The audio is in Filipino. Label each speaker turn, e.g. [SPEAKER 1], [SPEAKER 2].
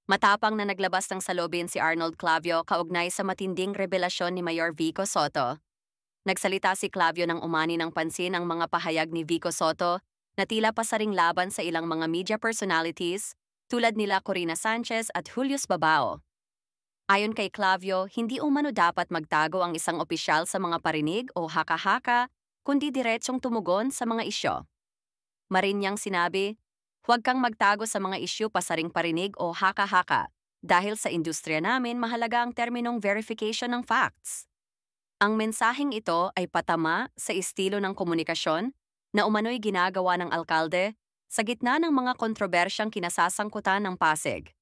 [SPEAKER 1] Matapang na naglabas ng salubin si Arnold Clavio kaugnay sa matinding revelasyon ni Mayor Vico Soto. Nagsalita si Clavio ng umani ng pansin ang mga pahayag ni Vico Soto na tila pasaring laban sa ilang mga media personalities tulad nila Corina Sanchez at Julius Babao. Ayon kay Clavio, hindi umano dapat magtago ang isang opisyal sa mga parinig o haka-haka, kundi diretsong tumugon sa mga isyo. Marin niyang sinabi, huwag kang magtago sa mga isyu pasaring parinig o haka-haka dahil sa industriya namin mahalaga ang terminong verification ng facts. Ang mensaheng ito ay patama sa estilo ng komunikasyon na umano'y ginagawa ng alkalde sa gitna ng mga kontrobersyang kinasasangkutan ng Pasig.